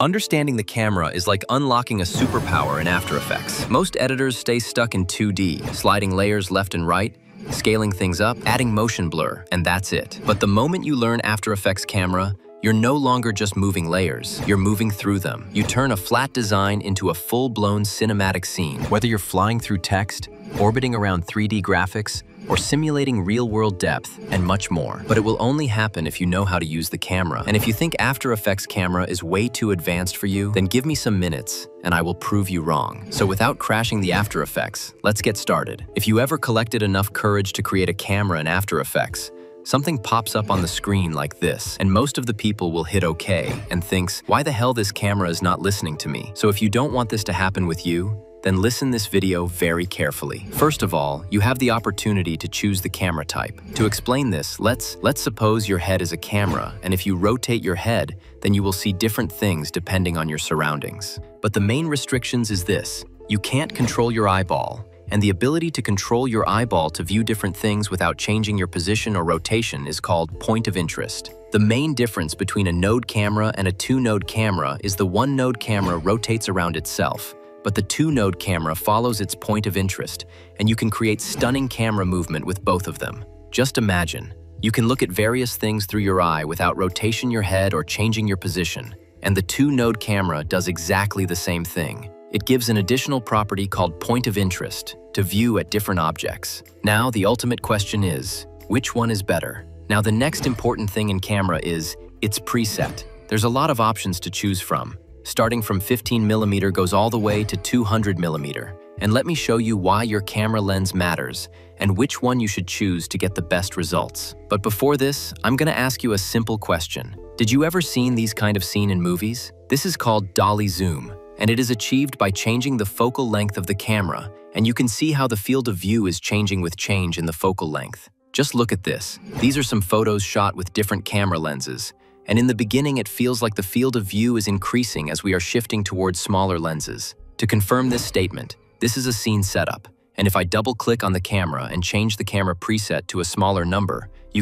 Understanding the camera is like unlocking a superpower in After Effects. Most editors stay stuck in 2D, sliding layers left and right, scaling things up, adding motion blur, and that's it. But the moment you learn After Effects camera, you're no longer just moving layers, you're moving through them. You turn a flat design into a full-blown cinematic scene. Whether you're flying through text, orbiting around 3D graphics, or simulating real-world depth, and much more. But it will only happen if you know how to use the camera. And if you think After Effects camera is way too advanced for you, then give me some minutes, and I will prove you wrong. So without crashing the After Effects, let's get started. If you ever collected enough courage to create a camera in After Effects, something pops up on the screen like this, and most of the people will hit OK and thinks, why the hell this camera is not listening to me? So if you don't want this to happen with you, then listen this video very carefully. First of all, you have the opportunity to choose the camera type. To explain this, let's suppose your head is a camera, and if you rotate your head, then you will see different things depending on your surroundings. But the main restrictions is this: you can't control your eyeball, and the ability to control your eyeball to view different things without changing your position or rotation is called point of interest. The main difference between a node camera and a two-node camera is the one-node camera rotates around itself, but the two-node camera follows its point of interest, and you can create stunning camera movement with both of them. Just imagine, you can look at various things through your eye without rotation your head or changing your position, and the two-node camera does exactly the same thing. It gives an additional property called point of interest to view at different objects. Now, the ultimate question is, which one is better? Now, the next important thing in camera is its preset. There's a lot of options to choose from. Starting from 15mm goes all the way to 200mm. And let me show you why your camera lens matters and which one you should choose to get the best results. But before this, I'm gonna ask you a simple question. Did you ever seen these kind of scene in movies? This is called dolly zoom, and it is achieved by changing the focal length of the camera, and you can see how the field of view is changing with change in the focal length. Just look at this. These are some photos shot with different camera lenses. And in the beginning, it feels like the field of view is increasing as we are shifting towards smaller lenses. To confirm this statement, this is a scene setup. And if I double-click on the camera and change the camera preset to a smaller number, we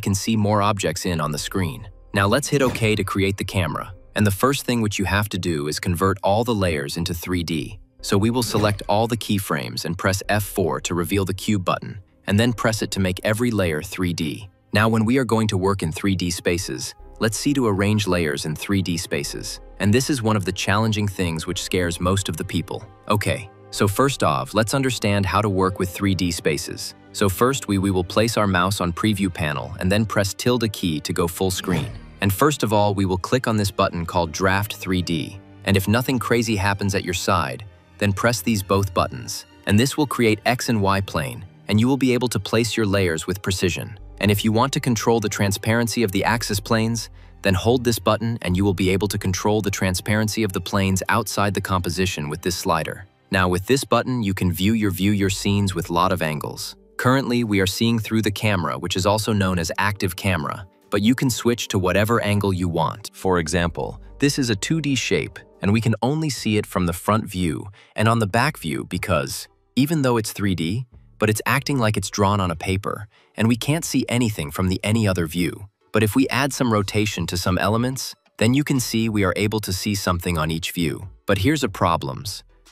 can see more objects on the screen. Now let's hit OK to create the camera. And the first thing which you have to do is convert all the layers into 3D. So we will select all the keyframes and press F4 to reveal the cube button, and then press it to make every layer 3D. Now when we are going to work in 3D spaces, let's see to arrange layers in 3D spaces. And this is one of the challenging things which scares most of the people. Okay, so first off, let's understand how to work with 3D spaces. So first, we will place our mouse on preview panel and then press tilde key to go full screen. And first of all, we will click on this button called Draft 3D. And if nothing crazy happens at your side, then press these both buttons. And this will create X and Y plane, and you will be able to place your layers with precision. And if you want to control the transparency of the axis planes, then hold this button and you will be able to control the transparency of the planes outside the composition with this slider. Now with this button, you can view your scenes with lot of angles. Currently, we are seeing through the camera, which is also known as active camera, but you can switch to whatever angle you want. For example, this is a 2D shape, and we can only see it from the front view and on the back view because, even though it's 3D, but it's acting like it's drawn on a paper, and we can't see anything from any other view. But if we add some rotation to some elements, then you can see we are able to see something on each view. But here's a problem,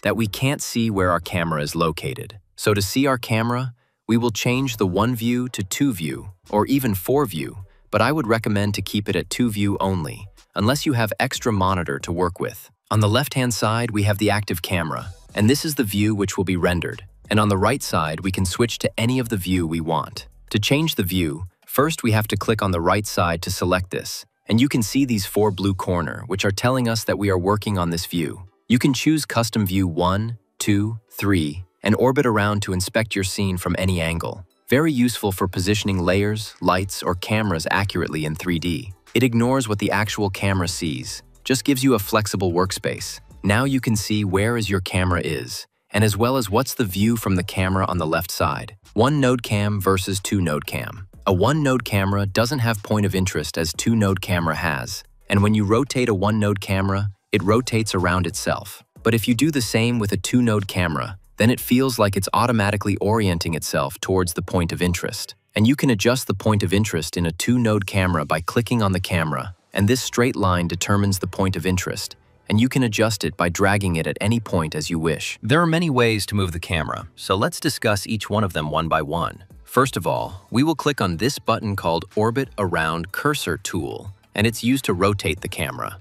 that we can't see where our camera is located. So to see our camera, we will change the 1 view to 2 view, or even 4 view, but I would recommend to keep it at 2 view only, unless you have extra monitor to work with. On the left-hand side, we have the active camera, and this is the view which will be rendered. And on the right side, we can switch to any of the view we want. To change the view, first we have to click on the right side to select this, and you can see these 4 blue corners, which are telling us that we are working on this view. You can choose custom view 1, 2, 3, and orbit around to inspect your scene from any angle. Very useful for positioning layers, lights, or cameras accurately in 3D. It ignores what the actual camera sees, just gives you a flexible workspace. Now you can see where your camera is, and as well as what's the view from the camera on the left side. 1-node cam versus 2-node cam. A 1-node camera doesn't have point of interest as 2-node camera has, and when you rotate a 1-node camera, it rotates around itself. But if you do the same with a 2-node camera, then it feels like it's automatically orienting itself towards the point of interest. And you can adjust the point of interest in a 2-node camera by clicking on the camera, and this straight line determines the point of interest, and you can adjust it by dragging it at any point as you wish. There are many ways to move the camera, so let's discuss each one of them one by one. First of all, we will click on this button called Orbit Around Cursor Tool, and it's used to rotate the camera.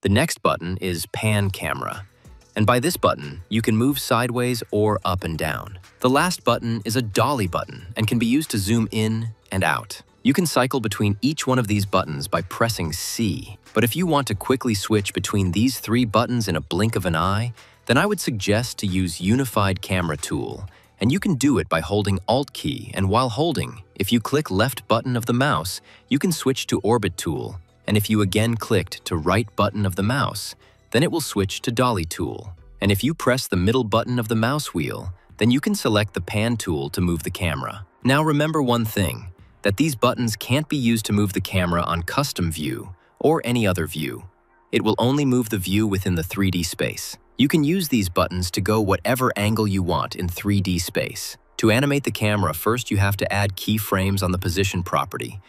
The next button is Pan Camera, and by this button, you can move sideways or up and down. The last button is a dolly button and can be used to zoom in and out. You can cycle between each one of these buttons by pressing C, but if you want to quickly switch between these three buttons in a blink of an eye, then I would suggest to use Unified Camera Tool, and you can do it by holding Alt key, and while holding, if you click left button of the mouse, you can switch to Orbit Tool, and if you again clicked to right button of the mouse, then it will switch to Dolly Tool. And if you press the middle button of the mouse wheel, then you can select the Pan tool to move the camera. Now remember one thing, that these buttons can't be used to move the camera on custom view or any other view. It will only move the view within the 3D space. You can use these buttons to go whatever angle you want in 3D space. To animate the camera, first you have to add keyframes on the position property.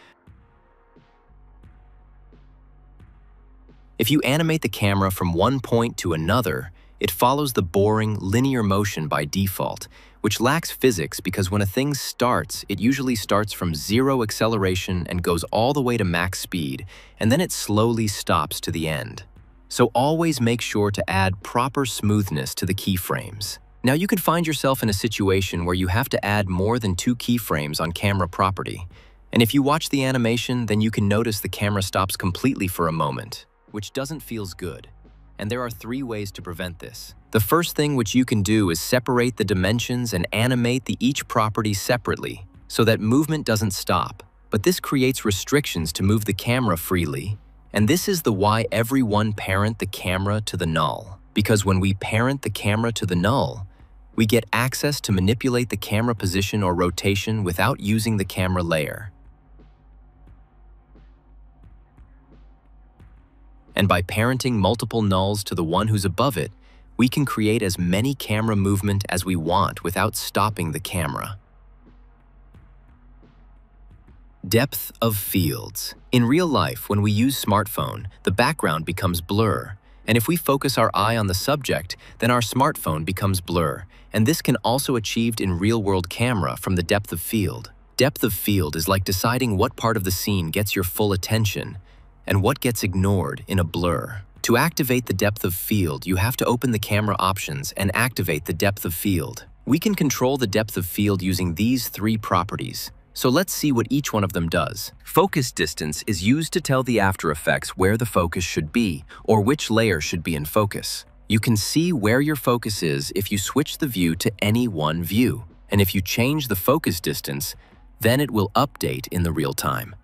If you animate the camera from one point to another, it follows the boring, linear motion by default, which lacks physics because when a thing starts, it usually starts from 0 acceleration and goes all the way to max speed, and then it slowly stops to the end. So always make sure to add proper smoothness to the keyframes. Now you could find yourself in a situation where you have to add more than 2 keyframes on camera property. And if you watch the animation, then you can notice the camera stops completely for a moment, which doesn't feel good. And there are 3 ways to prevent this. The first thing which you can do is separate the dimensions and animate each property separately so that movement doesn't stop. But this creates restrictions to move the camera freely. And this is why everyone parent the camera to the null. Because when we parent the camera to the null, we get access to manipulate the camera position or rotation without using the camera layer. And by parenting multiple nulls to the one who's above it, we can create as many camera movement as we want without stopping the camera. Depth of fields. In real life, when we use smartphone, the background becomes blur. And if we focus our eye on the subject, then our smartphone becomes blur. And this can also achieved in real-world camera from the depth of field. Depth of field is like deciding what part of the scene gets your full attention and what gets ignored in a blur. To activate the depth of field, you have to open the camera options and activate the depth of field. We can control the depth of field using these 3 properties. So let's see what each one of them does. Focus distance is used to tell the After Effects where the focus should be or which layer should be in focus. You can see where your focus is if you switch the view to any one view. And if you change the focus distance, then it will update in the real time.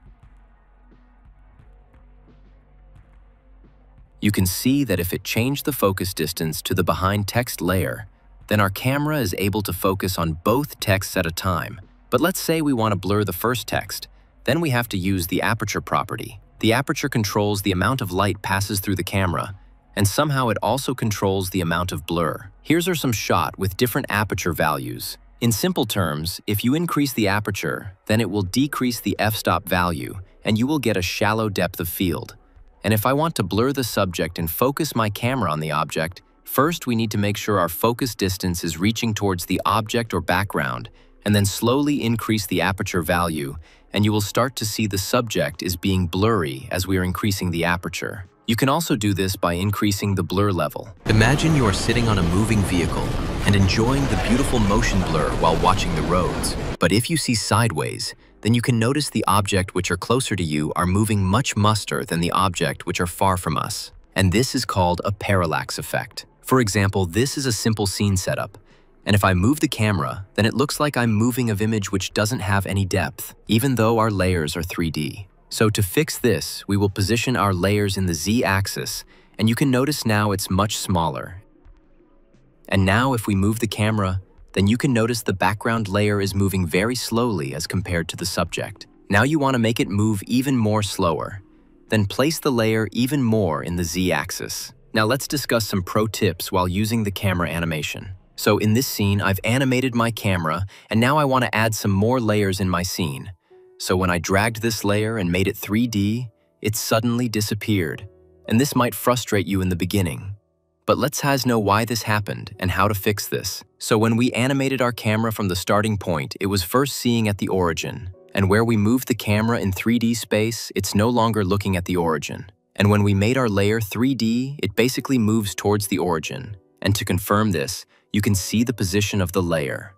You can see that if it changed the focus distance to the behind text layer, then our camera is able to focus on both texts at a time. But let's say we want to blur the first text, then we have to use the aperture property. The aperture controls the amount of light passes through the camera, and somehow it also controls the amount of blur. Here's some shot with different aperture values. In simple terms, if you increase the aperture, then it will decrease the f-stop value, and you will get a shallow depth of field. And if I want to blur the subject and focus my camera on the object, first we need to make sure our focus distance is reaching towards the object or background, and then slowly increase the aperture value, and you will start to see the subject is being blurry as we are increasing the aperture. You can also do this by increasing the blur level. Imagine you are sitting on a moving vehicle and enjoying the beautiful motion blur while watching the roads. But if you see sideways, then you can notice the object which are closer to you are moving much muster than the object which are far from us. And this is called a parallax effect. For example, this is a simple scene setup. And if I move the camera, then it looks like I'm moving an image which doesn't have any depth, even though our layers are 3D. So to fix this, we will position our layers in the Z-axis, and you can notice now it's much smaller. And now if we move the camera, then you can notice the background layer is moving very slowly as compared to the subject. Now you want to make it move even more slower. Then place the layer even more in the Z-axis. Now let's discuss some pro tips while using the camera animation. So in this scene, I've animated my camera, and now I want to add some more layers in my scene. So when I dragged this layer and made it 3D, it suddenly disappeared. And this might frustrate you in the beginning. But let's know why this happened and how to fix this. So when we animated our camera from the starting point, it was first seeing at the origin. And where we moved the camera in 3D space, it's no longer looking at the origin. And when we made our layer 3D, it basically moves towards the origin. And to confirm this, you can see the position of the layer.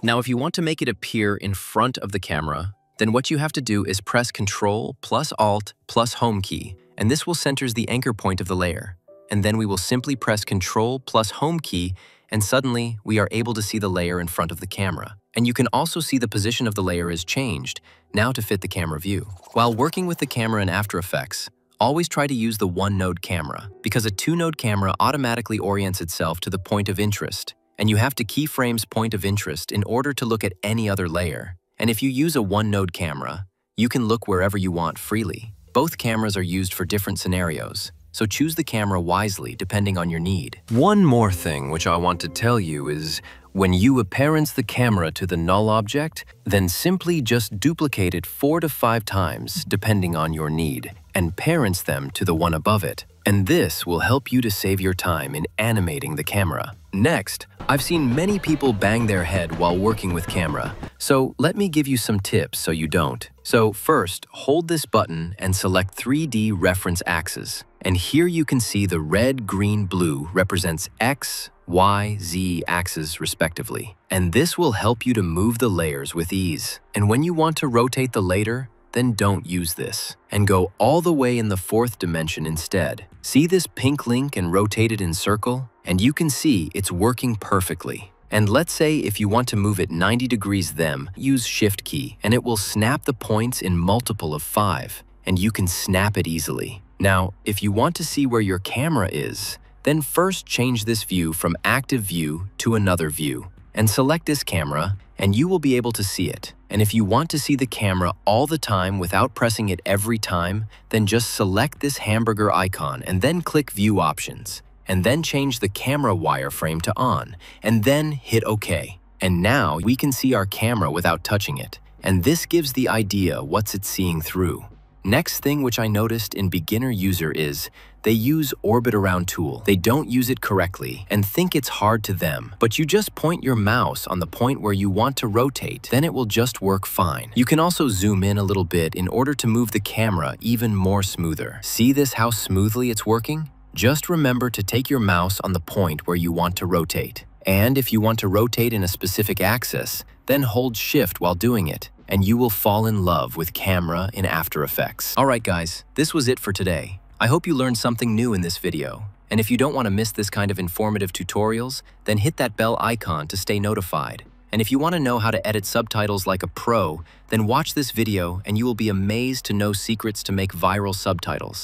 Now, if you want to make it appear in front of the camera, then what you have to do is press Ctrl plus Alt plus Home key, and this will centers the anchor point of the layer. And then we will simply press Ctrl plus Home key, and suddenly we are able to see the layer in front of the camera. And you can also see the position of the layer is changed, now to fit the camera view. While working with the camera in After Effects, always try to use the one-node camera, because a two-node camera automatically orients itself to the point of interest, and you have to keyframes point of interest in order to look at any other layer. And if you use a one-node camera, you can look wherever you want freely. Both cameras are used for different scenarios, so choose the camera wisely depending on your need. One more thing which I want to tell you is, when you apparence the camera to the null object, then simply just duplicate it 4 to 5 times depending on your need, and parents them to the one above it. And this will help you to save your time in animating the camera. Next, I've seen many people bang their head while working with camera, so let me give you some tips so you don't. So first, hold this button and select 3D reference axes. And here you can see the red, green, blue represents X, Y, Z axes respectively. And this will help you to move the layers with ease. And when you want to rotate the layer, then don't use this, and go all the way in the 4th dimension instead. See this pink link and rotate it in circle? And you can see it's working perfectly. And let's say if you want to move it 90 degrees use Shift key, and it will snap the points in multiple of 5, and you can snap it easily. Now, if you want to see where your camera is, then first change this view from active view to another view, and select this camera, and you will be able to see it. And if you want to see the camera all the time without pressing it every time, then just select this hamburger icon and then click View Options, and then change the camera wireframe to on, and then hit OK. And now we can see our camera without touching it, and this gives the idea what's it seeing through. Next thing which I noticed in beginner user is they use orbit around tool. They don't use it correctly and think it's hard to them, but you just point your mouse on the point where you want to rotate, then it will just work fine. You can also zoom in a little bit in order to move the camera even more smoother. See this how smoothly it's working? Just remember to take your mouse on the point where you want to rotate. And if you want to rotate in a specific axis, then hold Shift while doing it, and you will fall in love with camera in After Effects. Alright guys, this was it for today. I hope you learned something new in this video. And if you don't want to miss this kind of informative tutorials, then hit that bell icon to stay notified. And if you want to know how to edit subtitles like a pro, then watch this video and you will be amazed to know secrets to make viral subtitles.